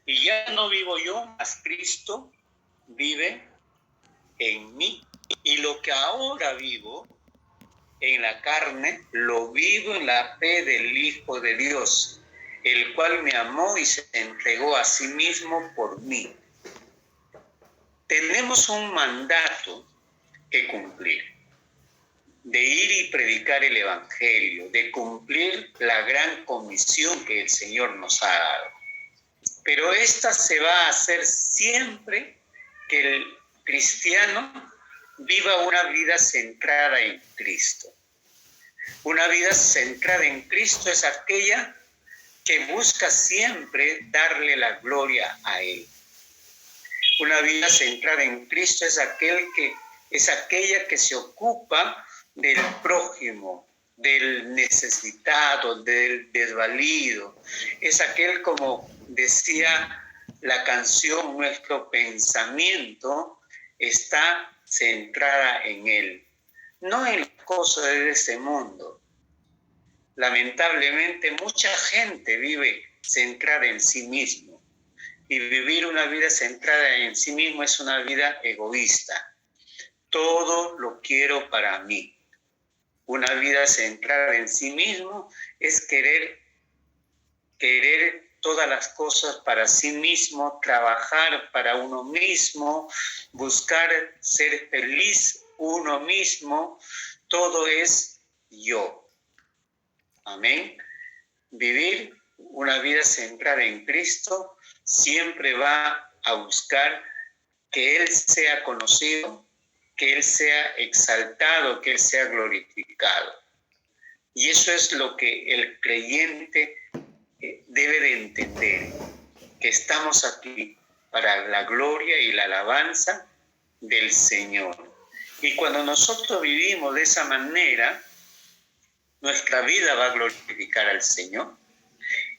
Y ya no vivo yo, mas Cristo vive en mí. Y lo que ahora vivo en la carne, lo vivo en la fe del Hijo de Dios, el cual me amó y se entregó a sí mismo por mí. Tenemos un mandato que cumplir, de ir y predicar el Evangelio, de cumplir la gran comisión que el Señor nos ha dado. Pero esta se va a hacer siempre que el cristiano viva una vida centrada en Cristo. Una vida centrada en Cristo es aquella que busca siempre darle la gloria a Él. Una vida centrada en Cristo es aquella que se ocupa del prójimo, del necesitado, del desvalido. Es aquel, como decía la canción, nuestro pensamiento está centrada en Él, no en las cosas de este mundo. Lamentablemente, mucha gente vive centrada en sí mismo. Y vivir una vida centrada en sí mismo es una vida egoísta. Todo lo quiero para mí. Una vida centrada en sí mismo es querer todas las cosas para sí mismo, trabajar para uno mismo, buscar ser feliz uno mismo. Todo es yo. Amén. Vivir una vida centrada en Cristo siempre va a buscar que Él sea conocido, que Él sea exaltado, que Él sea glorificado. Y eso es lo que el creyente debe de entender, que estamos aquí para la gloria y la alabanza del Señor. Y cuando nosotros vivimos de esa manera, nuestra vida va a glorificar al Señor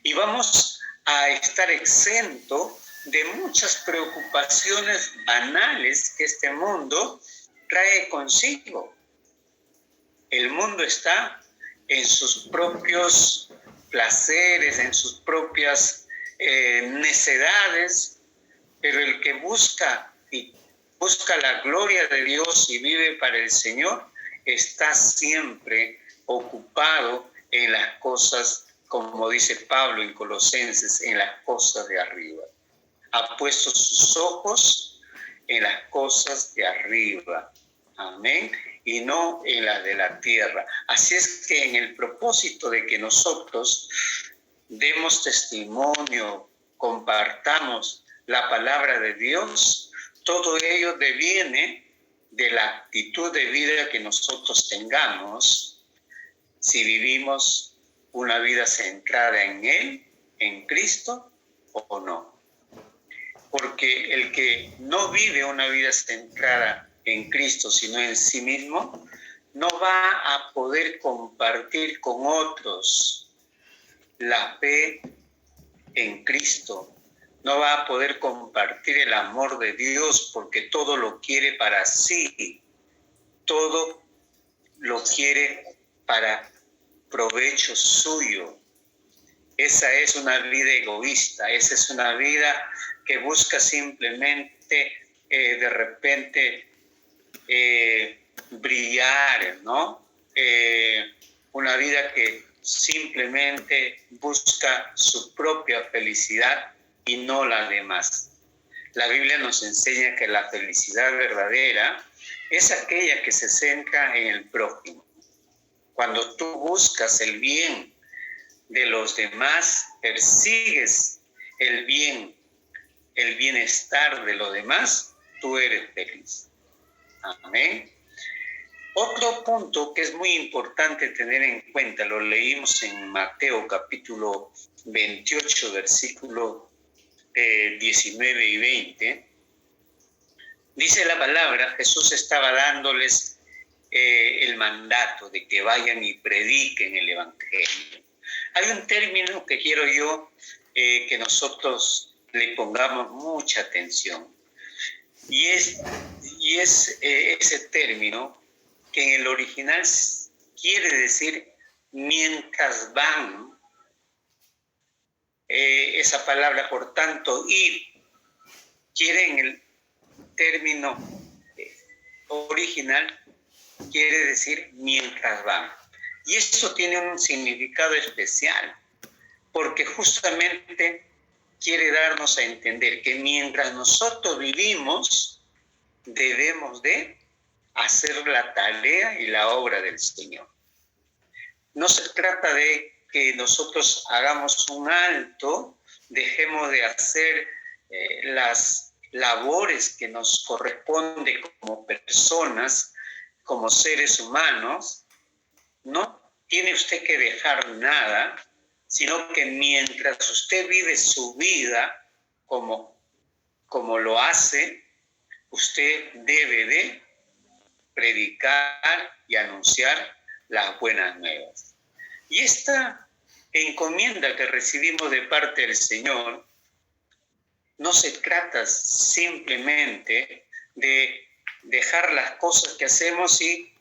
y vamos a estar exentos de muchas preocupaciones banales que este mundo trae consigo. El mundo está en sus propios placeres, en sus propias necedades, pero el que busca la gloria de Dios y vive para el Señor está siempre ocupado en las cosas, como dice Pablo en Colosenses, en las cosas de arriba. Ha puesto sus ojos en las cosas de arriba. Amén. Y no en las de la tierra. Así es que en el propósito de que nosotros demos testimonio, compartamos la palabra de Dios, todo ello deviene de la actitud de vida que nosotros tengamos si vivimos una vida centrada en Él, en Cristo o no. Porque el que no vive una vida centrada en Cristo, sino en sí mismo, no va a poder compartir con otros la fe en Cristo. No va a poder compartir el amor de Dios porque todo lo quiere para sí. Todo lo quiere para provecho suyo. Esa es una vida egoísta, esa es una vida que busca simplemente de repente brillar, ¿no? Una vida que simplemente busca su propia felicidad y no la demás. La Biblia nos enseña que la felicidad verdadera es aquella que se centra en el prójimo. Cuando tú buscas el bien de los demás, persigues el bien, el bienestar de los demás, tú eres feliz. Amén. Otro punto que es muy importante tener en cuenta, lo leímos en Mateo capítulo 28, versículo 19 y 20. Dice la palabra, Jesús estaba dándoles el mandato de que vayan y prediquen el Evangelio. Hay un término que quiero yo que nosotros le pongamos mucha atención. Y es ese término que en el original quiere decir mientras van esa palabra, por tanto, ir, quiere en el término original, quiere decir mientras van. Y eso tiene un significado especial, porque justamente quiere darnos a entender que mientras nosotros vivimos, debemos de hacer la tarea y la obra del Señor. No se trata de que nosotros hagamos un alto, dejemos de hacer las labores que nos corresponde como personas, como seres humanos. No tiene usted que dejar nada, sino que mientras usted vive su vida como lo hace, usted debe de predicar y anunciar las buenas nuevas. Y esta encomienda que recibimos de parte del Señor no se trata simplemente de dejar las cosas que hacemos y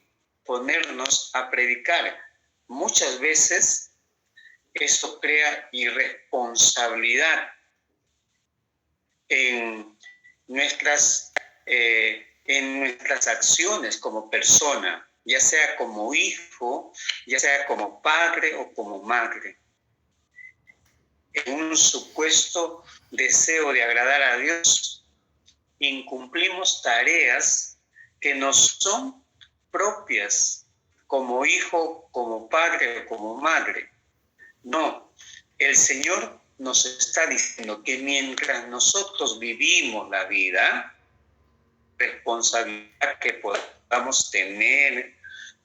ponernos a predicar. Muchas veces eso crea irresponsabilidad en nuestras acciones como persona, ya sea como hijo, ya sea como padre o como madre. En un supuesto deseo de agradar a Dios, incumplimos tareas que nos son propias como hijo, como padre o como madre. No, el Señor nos está diciendo que mientras nosotros vivimos la vida, responsabilidad que podamos tener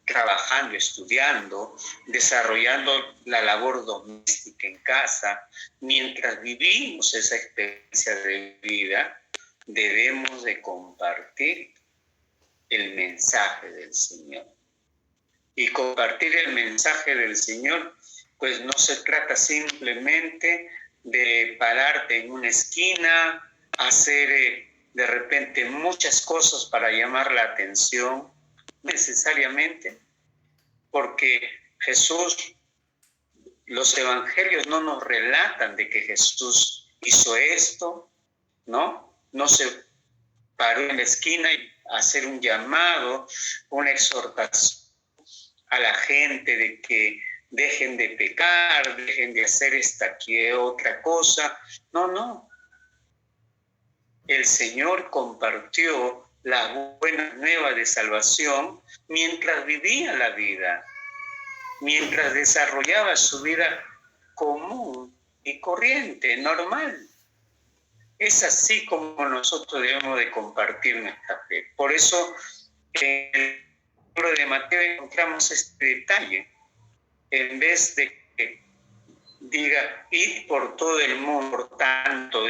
trabajando, estudiando, desarrollando la labor doméstica en casa, mientras vivimos esa experiencia de vida, debemos de compartir el mensaje del Señor. Y compartir el mensaje del Señor, pues no se trata simplemente de pararte en una esquina, hacer de repente muchas cosas para llamar la atención, necesariamente, porque Jesús, los evangelios no nos relatan de que Jesús hizo esto, ¿no? No se paró en la esquina y hacer un llamado, una exhortación a la gente de que dejen de pecar, dejen de hacer esta que otra cosa. No. El Señor compartió la buena nueva de salvación mientras vivía la vida, mientras desarrollaba su vida común y corriente, normal. Es así como nosotros debemos de compartir nuestra fe. Por eso en el libro de Mateo encontramos este detalle. En vez de que diga, id por todo el mundo, por tanto,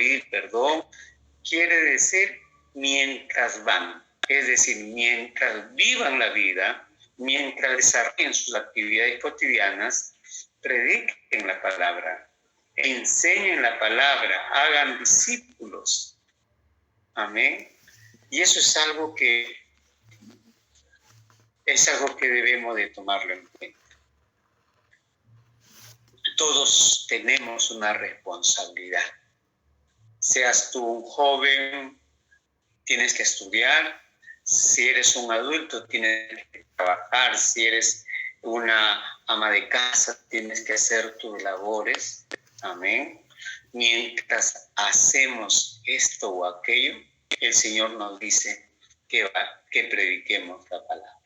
quiere decir mientras van. Es decir, mientras vivan la vida, mientras desarrollen sus actividades cotidianas, prediquen la palabra, enseñen la palabra, hagan discípulos. Amén. Y eso es algo que debemos de tomarlo en cuenta. Todos tenemos una responsabilidad. Seas tú un joven, tienes que estudiar. Si eres un adulto, tienes que trabajar. Si eres una ama de casa, tienes que hacer tus labores. Amén. Mientras hacemos esto o aquello, el Señor nos dice que prediquemos la palabra.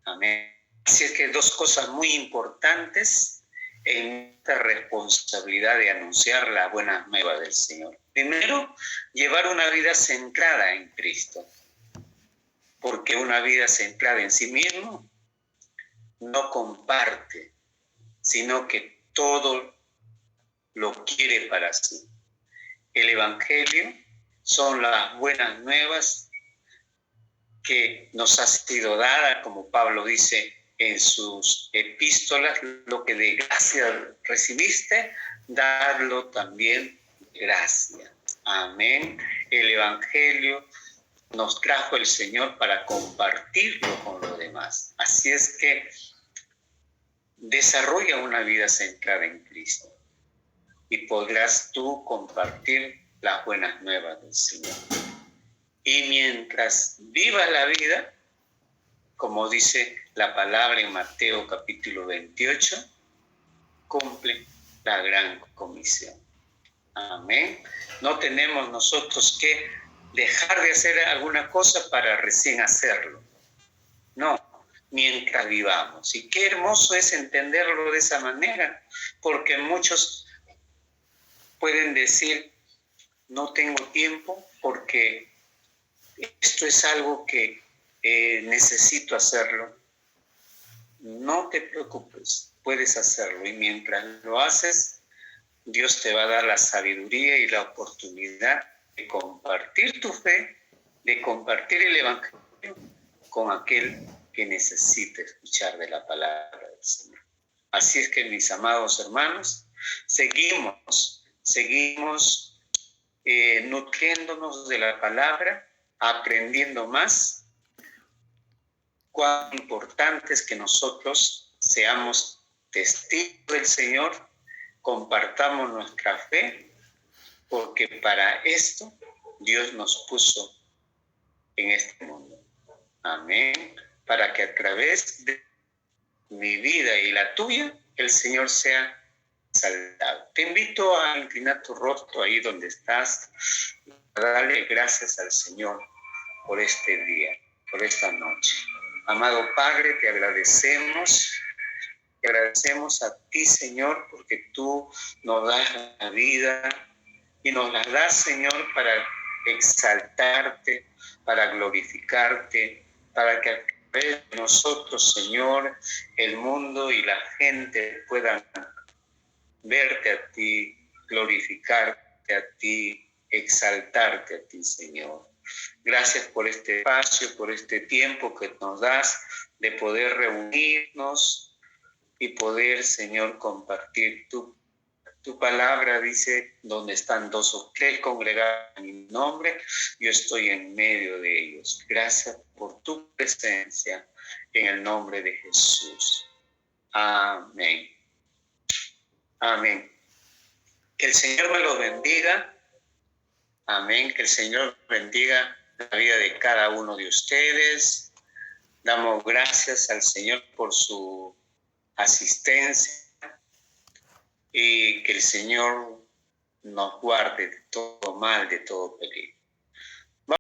Amén. Así es que dos cosas muy importantes en esta responsabilidad de anunciar la buena nueva del Señor. Primero, llevar una vida centrada en Cristo, porque una vida centrada en sí mismo no comparte, sino que todo lo quiere para sí. El Evangelio son las buenas nuevas que nos ha sido dada, como Pablo dice en sus epístolas, lo que de gracia recibiste, darlo también de gracia. Amén. El Evangelio nos trajo el Señor para compartirlo con los demás. Así es que desarrolla una vida centrada en Cristo. y podrás tú compartir las buenas nuevas del Señor. Y mientras vivas la vida, como dice la palabra en Mateo capítulo 28, cumple la gran comisión. Amén. No tenemos nosotros que dejar de hacer alguna cosa para recién hacerlo. No, mientras vivamos. Y qué hermoso es entenderlo de esa manera, porque muchos pueden decir, no tengo tiempo porque esto es algo que necesito hacerlo. No te preocupes, puedes hacerlo, y mientras lo haces, Dios te va a dar la sabiduría y la oportunidad de compartir tu fe, de compartir el Evangelio con aquel que necesite escuchar de la palabra del Señor. Así es que, mis amados hermanos, seguimos nutriéndonos de la palabra, aprendiendo más. Cuán importante es que nosotros seamos testigos del Señor, compartamos nuestra fe, porque para esto Dios nos puso en este mundo. Amén. Para que a través de mi vida y la tuya, el Señor sea exaltado. Te invito a inclinar tu rostro ahí donde estás, a darle gracias al Señor por este día, por esta noche. Amado Padre, te agradecemos a ti, Señor, porque tú nos das la vida y nos la das, Señor, para exaltarte, para glorificarte, para que a través de nosotros, Señor, el mundo y la gente puedan verte a ti, glorificarte a ti, exaltarte a ti, Señor. Gracias por este espacio, por este tiempo que nos das de poder reunirnos y poder, Señor, compartir tu palabra. Dice, donde están 2 o 3 congregados en mi nombre, yo estoy en medio de ellos. Gracias por tu presencia en el nombre de Jesús. Amén. Amén. Que el Señor me los bendiga. Amén. Que el Señor bendiga la vida de cada uno de ustedes. Damos gracias al Señor por su asistencia y que el Señor nos guarde de todo mal, de todo peligro.